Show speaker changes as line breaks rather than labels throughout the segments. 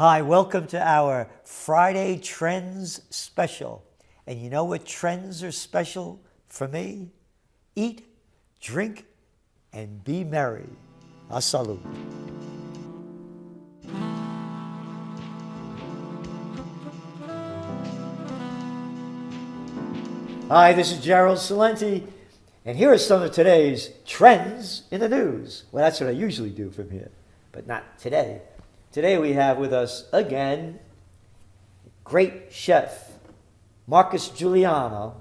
Hi, welcome to our Friday Trends special. And you know what trends are special for me? Eat, drink, and be merry. A salud. Hi, this is Gerald Celente, and here are some of today's trends in the news. Well, that's what I usually do from here, but not today. Today we have with us again great chef Marcus Giuliano,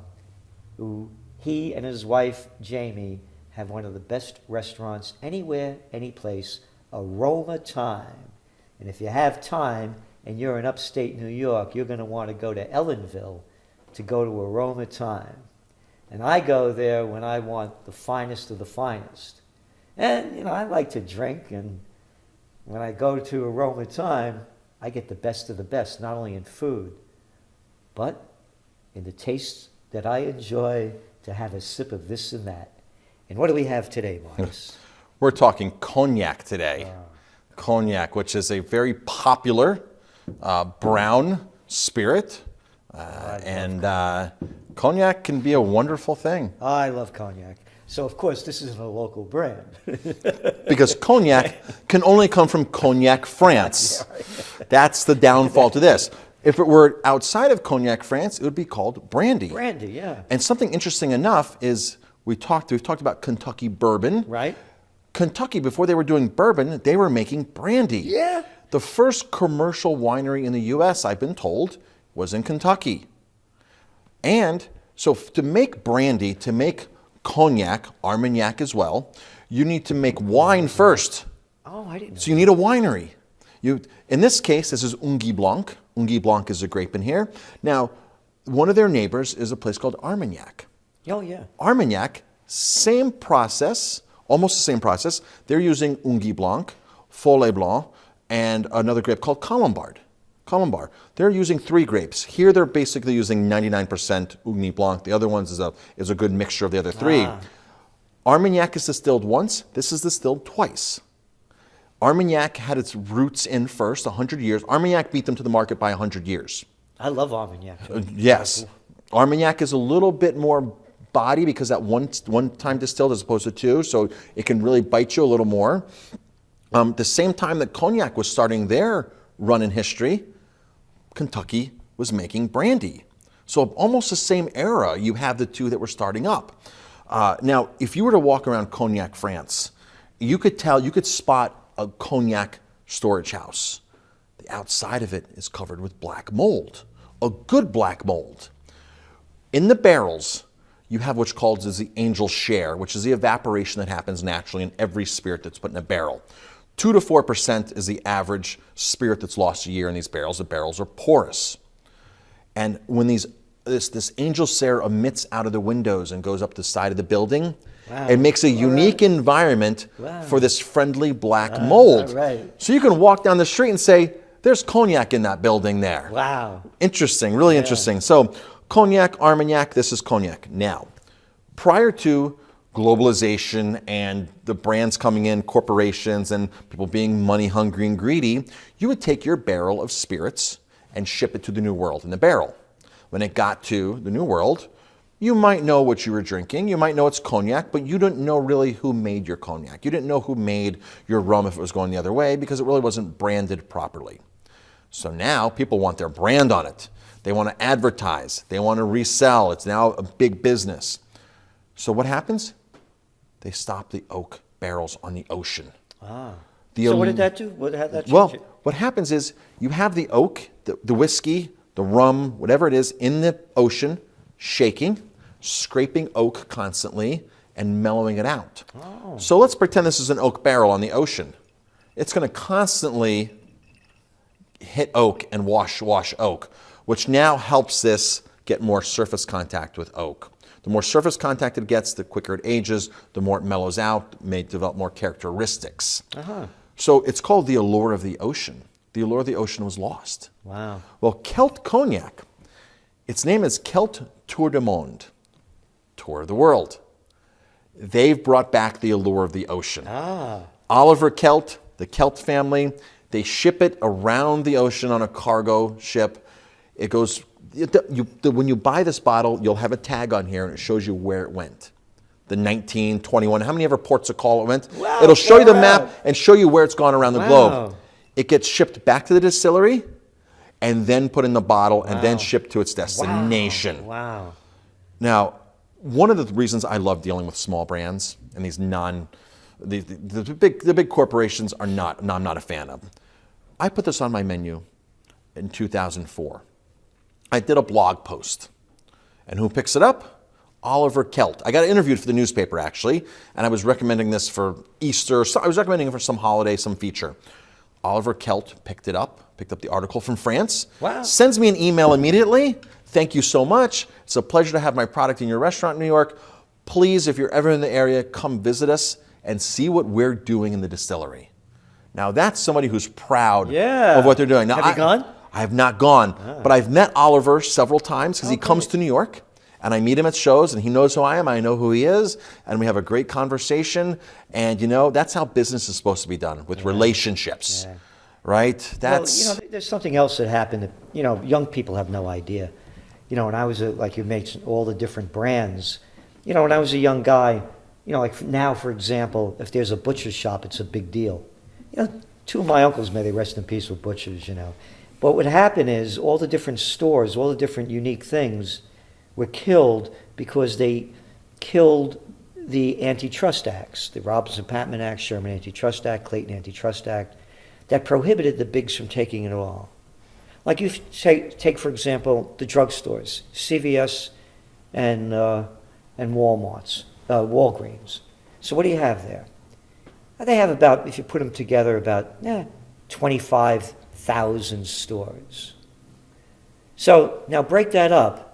who he and his wife Jamie have one of the best restaurants anywhere, any place, Aroma Time. And if you have time and you're in upstate New York, you're going to want to go to Ellenville to go to Aroma Time. And I go there when I want the finest of the finest. And, you know, I like to drink, and when I go to Aroma Time, I get the best of the best, not only in food, but in the tastes that I enjoy to have a sip of this and that. And what do we have today, Marcus?
We're talking cognac today. Cognac, which is a very popular brown spirit. Cognac can be a wonderful thing.
I love cognac. So, of course, this isn't a local brand.
Because cognac can only come from Cognac, France. That's the downfall to this. If it were outside of Cognac, France, it would be called brandy.
Brandy, yeah.
And something interesting enough is we've talked about Kentucky bourbon.
Right.
Kentucky, before they were doing bourbon, they were making brandy.
Yeah.
The first commercial winery in the U.S., I've been told, was in Kentucky. And so to make brandy, to make cognac, Armagnac as well, you need to make wine first.
Oh, I didn't know.
So you need a winery. In this case, this is Ungui Blanc. Ungui Blanc is a grape in here. Now, one of their neighbors is a place called Armagnac.
Oh, yeah.
Armagnac, same process, almost the same process. They're using Ungui Blanc, Follet Blanc, and another grape called Colombard. They're using 3 grapes. Here they're basically using 99% Ugni Blanc. The other ones is a good mixture of the other 3. Armagnac is distilled once. This is distilled twice. Armagnac had its roots in first, 100 years. Armagnac beat them to the market by 100 years.
I love Armagnac.
Yes. Armagnac is a little bit more body because that one time distilled as opposed to 2, so it can really bite you a little more. The same time that Cognac was starting their run in history, Kentucky was making brandy. So almost the same era, you have the 2 that were starting up. Now, if you were to walk around Cognac, France, you could spot a cognac storage house. The outside of it is covered with black mold, a good black mold. In the barrels, you have what's called as the angel share, which is the evaporation that happens naturally in every spirit that's put in a barrel. 2 to 4% is the average spirit that's lost a year in these barrels. The barrels are porous. And when this angel share emits out of the windows and goes up the side of the building, it makes a unique environment for this friendly black mold. So you can walk down the street and say, there's cognac in that building there.
Wow.
Interesting, really interesting. So cognac, Armagnac, this is cognac. Now, prior to globalization and the brands coming in, corporations and people being money hungry and greedy, you would take your barrel of spirits and ship it to the New World in the barrel. When it got to the New World, you might know what you were drinking. You might know it's cognac, but you didn't know really who made your cognac. You didn't know who made your rum if it was going the other way because it really wasn't branded properly. So now people want their brand on it. They want to advertise. They want to resell. It's now a big business. So what happens? They stop the oak barrels on the ocean.
So what did that do? What had that change?
Well, what happens is you have the oak, the whiskey, the rum, whatever it is, in the ocean, shaking, scraping oak constantly, and mellowing it out. So let's pretend this is an oak barrel on the ocean. It's going to constantly hit oak and wash oak, which now helps this get more surface contact with oak. The more surface contact it gets, the quicker it ages, the more it mellows out, may develop more characteristics. So it's called the allure of the ocean. The allure of the ocean was lost.
Wow.
Well, Celt Cognac, its name is Celt Tour du Monde, Tour of the World. They've brought back the allure of the ocean. Oliver Celt, the Celt family, They ship it around the ocean on a cargo ship. It goes, when you buy this bottle, you'll have a tag on here and it shows you where it went. The 1921, how many ever ports of call it went?
Wow,
It'll show you the
far
map
out.
and show you where it's gone around the
Wow.
globe. It gets shipped back to the distillery and then put in the bottle and then shipped to its destination.
Wow.
Now, one of the reasons I love dealing with small brands and these the big corporations I'm not a fan of. I put this on my menu in 2004. I did a blog post. And who picks it up? Oliver Kelt. I got interviewed for the newspaper, actually, and I was recommending this for Easter. I was recommending it for some holiday, some feature. Oliver Kelt picked up the article from France.
Wow.
Sends me an email immediately. Thank you so much. It's a pleasure to have my product in your restaurant in New York. Please, if you're ever in the area, come visit us and see what we're doing in the distillery. Now, that's somebody who's proud of what they're doing. Now,
Have you gone?
I have not gone, but I've met Oliver several times because he comes to New York. And I meet him at shows, and he knows who I am, I know who he is, and we have a great conversation. And, that's how business is supposed to be done, with relationships, right? That's...
Well, there's something else that happened that, young people have no idea. When I was, like you mentioned, all the different brands. When I was a young guy, like now, for example, if there's a butcher's shop, it's a big deal. Two of my uncles, may they rest in peace, were butchers, But what would happen is all the different stores, all the different unique things were killed because they killed the antitrust acts, the Robinson-Patman Act, Sherman Antitrust Act, Clayton Antitrust Act, that prohibited the bigs from taking it all. Like you take for example, the drugstores, CVS and Walmart's, Walgreens. So what do you have there? They have about, if you put them together, about 25,000 stores. So now break that up.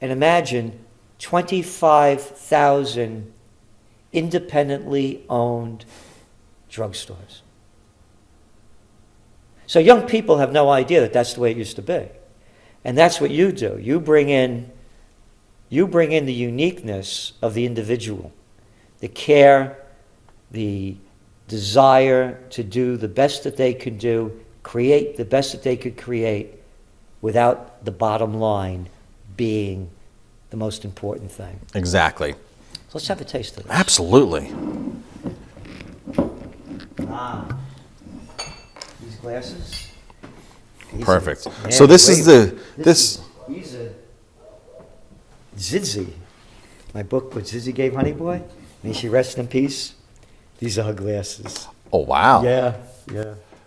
And imagine 25,000 independently owned drugstores. So young people have no idea that that's the way it used to be. And that's what you do. You bring in the uniqueness of the individual, the care, the desire to do the best that they could do, create the best that they could create without the bottom line being the most important thing.
Exactly.
So let's have a taste of this.
Absolutely.
These glasses.
Perfect. So this is
These are Zizzy. My book, What Zizzy Gave Honey Boy. May she rest in peace. These are her glasses.
Oh, wow.
Yeah.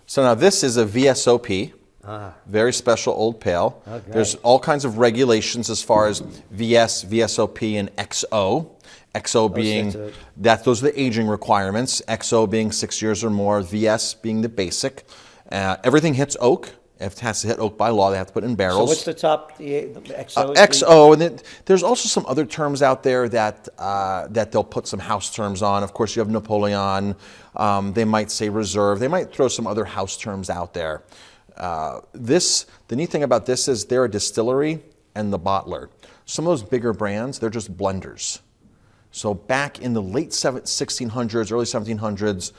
So now this is a VSOP. Very special old pale.
Oh, great.
There's all kinds of regulations as far as VS, VSOP, and XO. XO being, those are the aging requirements. XO being 6 years or more. VS being the basic. Everything hits oak. It has to hit oak by law. They have to put it in barrels.
So what's the top? The XO?
XO, and then there's also some other terms out there that they'll put some house terms on. Of course, you have Napoleon. They might say reserve. They might throw some other house terms out there. The neat thing about this is they're a distillery and the bottler. Some of those bigger brands, they're just blenders. So back in the late 1600s, early 1700s,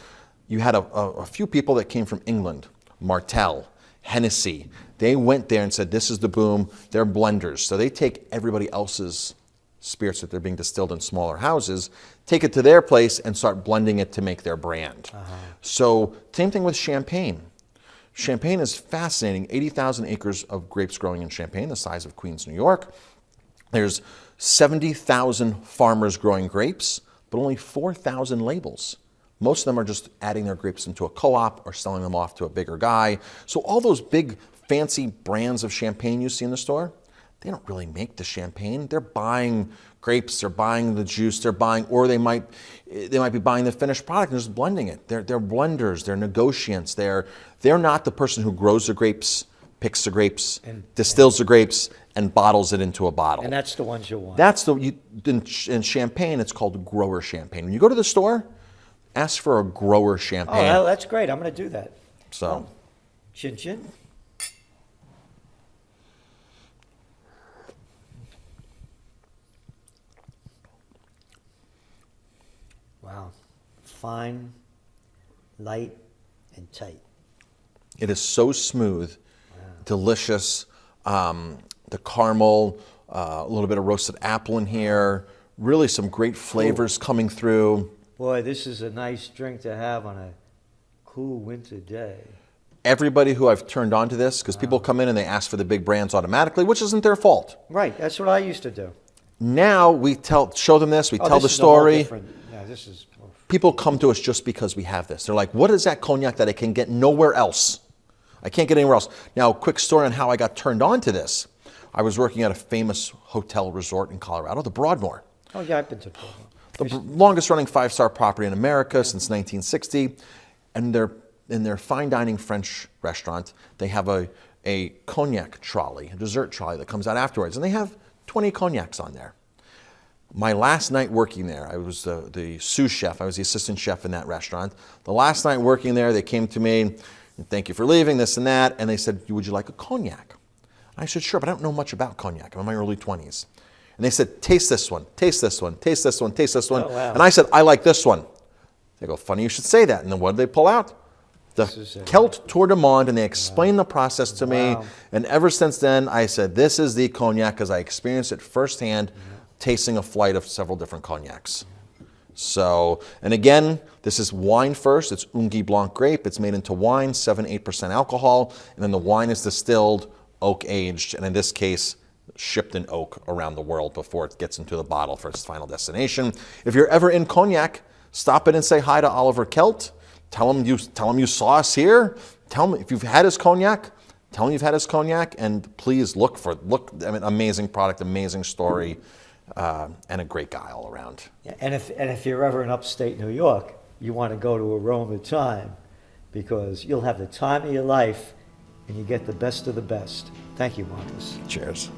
you had a few people that came from England, Martell, Hennessy. They went there and said, this is the boom. They're blenders. So they take everybody else's spirits that they're being distilled in smaller houses, take it to their place and start blending it to make their brand. So same thing with Champagne. Champagne is fascinating. 80,000 acres of grapes growing in Champagne, the size of Queens, New York. There's 70,000 farmers growing grapes, but only 4,000 labels. Most of them are just adding their grapes into a co-op or selling them off to a bigger guy. So all those big fancy brands of champagne you see in the store, they don't really make the champagne. They're buying grapes, they're buying the juice, or they might be buying the finished product and just blending it. They're blenders, they're negotiants. They're not the person who grows the grapes, picks the grapes, distills the grapes, and bottles it into a bottle.
And that's the ones you want.
In champagne, it's called grower champagne. When you go to the store, ask for a grower champagne.
Oh, that's great. I'm going to do that.
So,
Chin chin. Wow. Fine, light, and tight.
It is so smooth, delicious. The caramel, a little bit of roasted apple in here. Really some great flavors coming through.
Boy, this is a nice drink to have on a cool winter day.
Everybody who I've turned on to this, because people come in and they ask for the big brands automatically, which isn't their fault.
Right, that's what I used to do.
Now we show them this, we tell the
This is a whole
story.
different- Yeah, this is.
People come to us just because we have this. They're like, what is that cognac that I can get nowhere else? I can't get anywhere else. Now, quick story on how I got turned on to this. I was working at a famous hotel resort in Colorado, the Broadmoor.
Oh yeah, I've been to.
The longest running 5-star property in America since 1960. And in their fine dining French restaurant, they have a cognac trolley, a dessert trolley that comes out afterwards. And they have 20 cognacs on there. My last night working there, I was the sous chef. I was the assistant chef in that restaurant. The last night working there, they came to me, thank you for leaving, this and that. And they said, would you like a cognac? I said, sure, but I don't know much about cognac. I'm in my early 20s. And they said, taste this one, taste this one, taste this one, taste this one.
Oh, wow.
And I said, I like this one. They go, funny you should say that. And then what did they pull out? The Celt Tour de Monde, and they explained the process to me.
Wow.
And ever since then, I said, this is the cognac, because I experienced it firsthand, tasting a flight of several different cognacs. So, and again, this is wine first. It's Ungi Blanc grape. It's made into wine, 7-8% alcohol. And then the wine is distilled, oak aged, and in this case, shipped in oak around the world before it gets into the bottle for its final destination. If you're ever in Cognac, stop in and say hi to Oliver Celt. Tell him you saw us here. Tell him if you've had his cognac. Tell him you've had his cognac, and please look. I mean, amazing product, amazing story, and a great guy all around.
Yeah, and if you're ever in upstate New York, you want to go to Aroma Time, because you'll have the time of your life, and you get the best of the best. Thank you, Marcus.
Cheers.